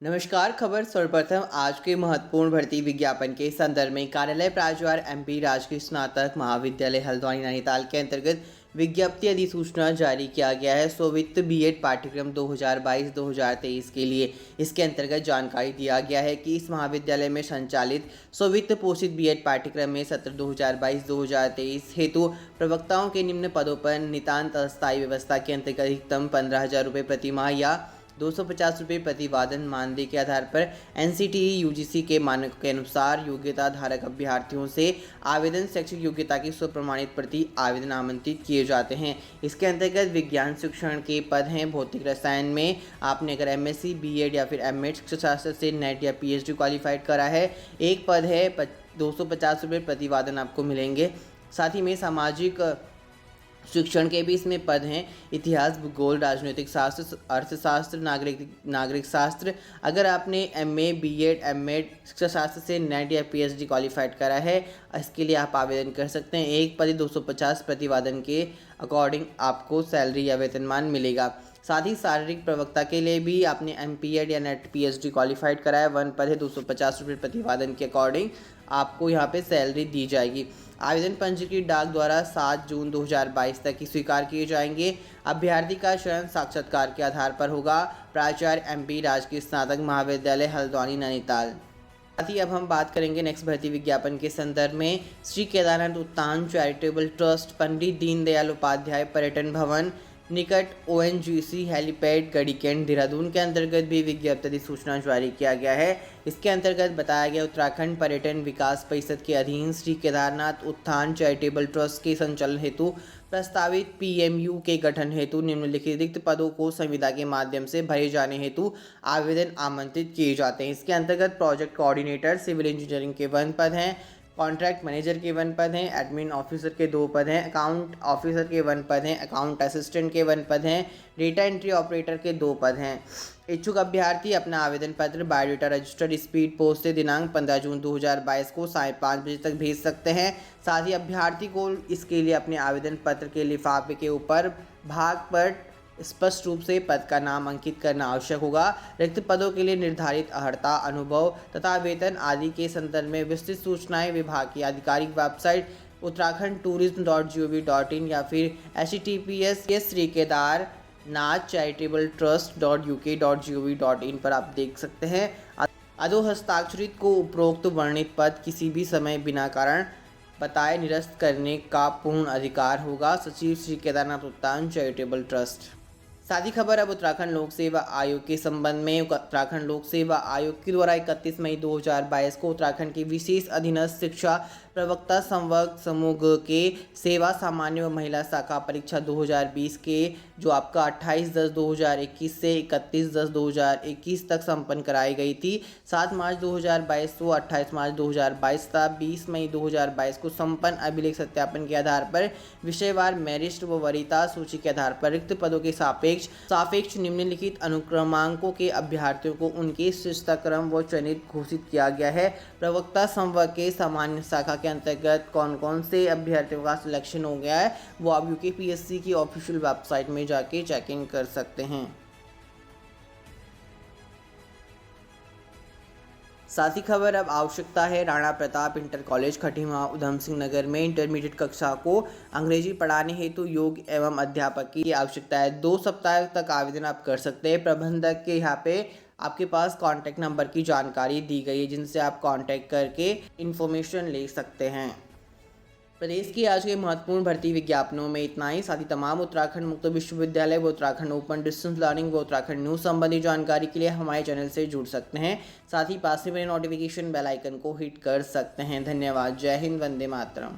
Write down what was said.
नमस्कार। खबर सर्वप्रथम आज के महत्वपूर्ण भर्ती विज्ञापन के संदर्भ में कार्यालय प्राचार्य एमपी राजकीय स्नातक महाविद्यालय हल्द्वानी नैनीताल के अंतर्गत विज्ञप्ति अधिसूचना जारी किया गया है। स्ववित्त बीएड पाठ्यक्रम 2022-2023 के लिए इसके अंतर्गत जानकारी दिया गया है कि इस महाविद्यालय में संचालित स्ववित्त पोषित बीएड पाठ्यक्रम में सत्र 2022-2023 हेतु प्रवक्ताओं के निम्न पदों पर नितांत अस्थायी व्यवस्था के अंतर्गत अधिकतम 15,000 रुपये प्रति माह या 250 रुपये प्रतिवादन मानदेय के आधार पर एनसीटीई यूजीसी के मानकों के अनुसार योग्यता धारक अभ्यर्थियों से आवेदन शैक्षिक योग्यता की स्वप्रमाणित प्रति आवेदन आमंत्रित किए जाते हैं। इसके अंतर्गत विज्ञान शिक्षण के पद हैं। भौतिक रसायन में आपने अगर एमएससी बीएड या फिर एमएड शिक्षा शास्त्र से नेट या पीएचडी क्वालिफाइड करा है, एक पद है 250 रुपये प्रतिवादन आपको मिलेंगे। साथ ही में सामाजिक शिक्षण के भी इसमें पद हैं। इतिहास, भूगोल, राजनीतिक शास्त्र, अर्थशास्त्र, नागरिक शास्त्र। अगर आपने एमए, बीएड, एमएड शिक्षा शास्त्र से नेट या पीएचडी क्वालिफाइड करा है, इसके लिए आप आवेदन कर सकते हैं। एक पद 250 प्रतिवादन के अकॉर्डिंग आपको सैलरी या वेतनमान मिलेगा। साथ ही शारीरिक प्रवक्ता के लिए भी आपने एमपीएड या नेट पीएचडी क्वालिफाइड करा है, वन पद है 250 रुपये प्रतिवादन के अकॉर्डिंग आपको यहाँ पे सैलरी दी जाएगी। आवेदन पंजीकृत डाक द्वारा 7 जून 2022 तक ही स्वीकार किए जाएंगे। अभ्यर्थी का चयन साक्षात्कार के आधार पर होगा। प्राचार्य एमपी राजकीय स्नातक महाविद्यालय हल्द्वानी नैनीताल। साथ ही अब हम बात करेंगे नेक्स्ट भर्ती विज्ञापन के संदर्भ में। श्री केदारनाथ उत्थान चैरिटेबल ट्रस्ट, पंडित दीनदयाल उपाध्याय पर्यटन भवन निकट ओएनजीसी हेलीपैड गढ़ीकेंट देहरादून के अंतर्गत भी विज्ञप्ति अधिसूचना जारी किया गया है। इसके अंतर्गत बताया गया उत्तराखंड पर्यटन विकास परिषद के अधीन श्री केदारनाथ उत्थान चैरिटेबल ट्रस्ट के संचालन हेतु प्रस्तावित पीएमयू के गठन हेतु निम्नलिखित रिक्त पदों को संविदा के माध्यम से भरे जाने हेतु आवेदन आमंत्रित किए जाते हैं। इसके अंतर्गत प्रोजेक्ट कोऑर्डिनेटर सिविल इंजीनियरिंग के 1 पद हैं, कॉन्ट्रैक्ट मैनेजर के 1 पद हैं, एडमिन ऑफिसर के 2 पद हैं, अकाउंट ऑफिसर के 1 पद हैं, अकाउंट असिस्टेंट के 1 पद हैं, डेटा एंट्री ऑपरेटर के 2 पद हैं। इच्छुक अभ्यर्थी अपना आवेदन पत्र बायोडाटा रजिस्टर्ड स्पीड पोस्ट से दिनांक 15 जून 2022 को 5:30 बजे तक भेज सकते हैं। साथ ही अभ्यर्थी को इसके लिए अपने आवेदन पत्र के लिफाफे के ऊपर भाग पर स्पष्ट रूप से पद का नाम अंकित करना आवश्यक होगा। रिक्त पदों के लिए निर्धारित अर्हता, अनुभव तथा वेतन आदि के संदर्भ में विस्तृत सूचनाएं विभाग की आधिकारिक वेबसाइट uttarakhand.tourism.gov.in या फिर https://srikedarnathcharitable.trust.uk.gov.in पर आप देख सकते हैं। अधो हस्ताक्षरित को उपरोक्त वर्णित पद किसी भी समय बिना कारण बताए निरस्त करने का पूर्ण अधिकार होगा। सचिव श्री केदारनाथ उत्थान चैरिटेबल ट्रस्ट। साथ ही खबर अब उत्तराखंड लोक सेवा आयोग के संबंध में। उत्तराखंड लोक सेवा आयोग के द्वारा 31 मई 2022 को उत्तराखंड की विशेष अधीनस्थ शिक्षा प्रवक्ता संवर्ग समूह के सेवा सामान्य व महिला शाखा परीक्षा 2020 के जो आपका 28/10/2021 से 31/10/2021 तक संपन्न कराई गई थी। 7 मार्च 2022 को 28 मार्च 2022 तथा 20 मई 2022 को संपन्न अभिलेख सत्यापन के आधार पर विषयवार मेरिट व वरीयता सूची के आधार पर रिक्त पदों के सापेक्ष निम्नलिखित अनुक्रमांकों के अभ्यर्थियों को उनके शिष्टता क्रम व चयनित घोषित किया गया है। प्रवक्ता संवर्ग के सामान्य शाखा के अंतर्गत कौन कौन से अभ्यर्थियों का सिलेक्शन हो गया है वो आप यूकेपीएससी की ऑफिशियल वेबसाइट में जाके चेक इन कर सकते हैं। साथ ही खबर अब आवश्यकता है राणा प्रताप इंटर कॉलेज खटीमा उधम सिंह नगर में इंटरमीडिएट कक्षा को अंग्रेजी पढ़ाने हेतु योग्य एवं अध्यापक की आवश्यकता है। 2 सप्ताह तक आवेदन आप कर सकते हैं। प्रबंधक के यहाँ पे आपके पास कॉन्टैक्ट नंबर की जानकारी दी गई है जिनसे आप कॉन्टैक्ट करके इन्फॉर्मेशन ले सकते हैं। प्रदेश की आज के महत्वपूर्ण भर्ती विज्ञापनों में इतना ही। साथ ही तमाम उत्तराखंड मुक्त विश्वविद्यालय व उत्तराखंड ओपन डिस्टेंस लर्निंग व उत्तराखंड न्यूज़ संबंधी जानकारी के लिए हमारे चैनल से जुड़ सकते हैं। साथ ही पास में बने नोटिफिकेशन बेल आइकन को हिट कर सकते हैं। धन्यवाद। जय हिंद, वंदे मातरम।